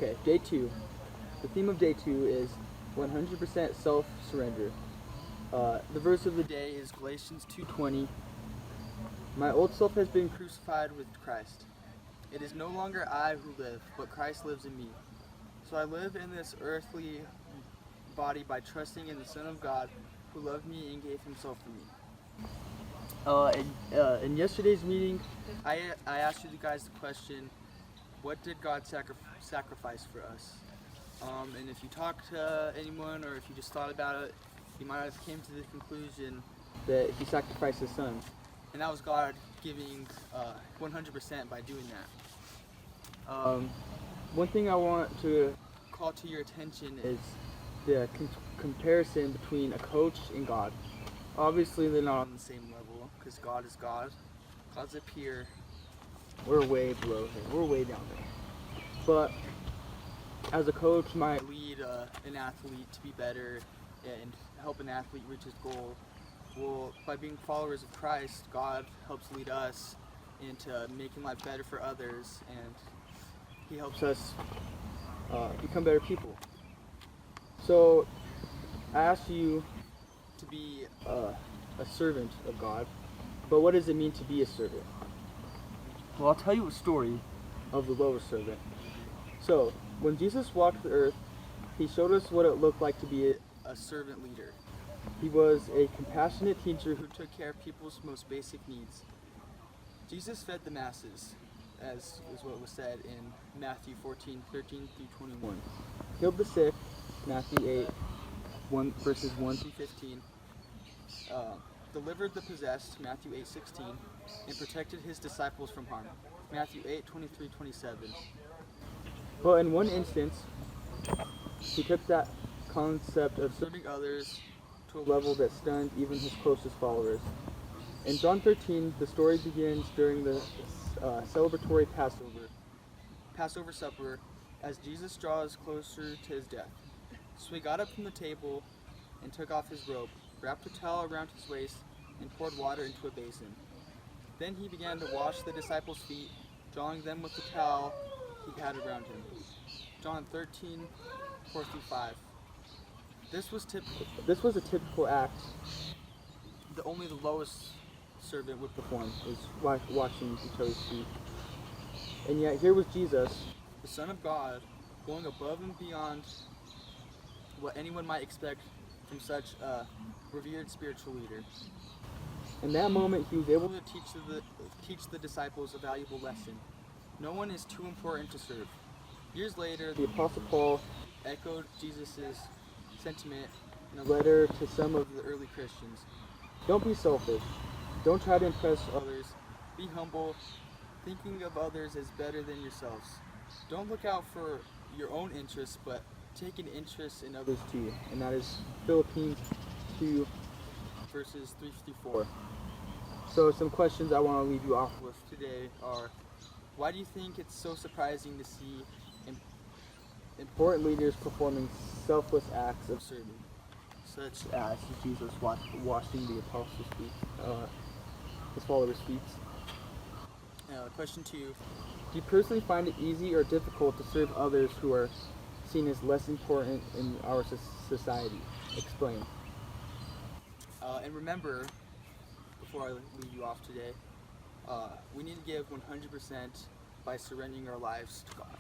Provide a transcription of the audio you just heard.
Okay, day 2. The theme of day 2 is 100% self-surrender. The verse of the day is Galatians 2:20. My old self has been crucified with Christ. It is no longer I who live, but Christ lives in me. So I live in this earthly body by trusting in the Son of God who loved me and gave himself for me. In yesterday's meeting, I asked you guys the question, what did God sacrifice for us? And if you talked to anyone or if you just thought about it, you might have came to the conclusion that he sacrificed his son. And that was God giving 100% by doing that. One thing I want to call to your attention is the comparison between a coach and God. Obviously, they're not on the same level because God is God. God's up here. We're way below him. We're way down there. But as a coach might lead an athlete to be better and help an athlete reach his goal, well, by being followers of Christ, God helps lead us into making life better for others, and he helps us become better people. So I asked you to be a servant of God, but what does it mean to be a servant? Well, I'll tell you a story of the lowest servant. So, when Jesus walked the earth, he showed us what it looked like to be a servant leader. He was a compassionate teacher who took care of people's most basic needs. Jesus fed the masses, as is what was said in Matthew 14:13-21. Healed the sick, Matthew 8, verses 1 through 15. Delivered the possessed, Matthew 8:16, and protected his disciples from harm, Matthew 8:23-27. But in one instance, he took that concept of serving others to a level that stunned even his closest followers. In John 13, the story begins during the celebratory Passover supper, as Jesus draws closer to his death. So he got up from the table and took off his robe, wrapped a towel around his waist, and poured water into a basin. Then he began to wash the disciples' feet, drying them with the towel he had around him. John 13:4-5. This was a typical act that only the lowest servant would perform, is washing each other's feet. And yet here was Jesus, the Son of God, going above and beyond what anyone might expect from such a revered spiritual leader. In that moment, he was able to teach the disciples a valuable lesson. No one is too important to serve. Years later, the Apostle Paul echoed Jesus' sentiment in a letter to some of the early Christians. Don't be selfish. Don't try to impress others. Be humble, thinking of others as better than yourselves. Don't look out for your own interests, but take an interest in others too. And that is Philippians 2, verses 3-4. So some questions I want to leave you off with today are, why do you think it's so surprising to see important leaders performing selfless acts of serving, such as Jesus washing the apostles' feet, his followers' feet? Question 2, do you personally find it easy or difficult to serve others who are seen as less important in our society? Explain. And remember, before I leave you off today, we need to give 100% by surrendering our lives to God.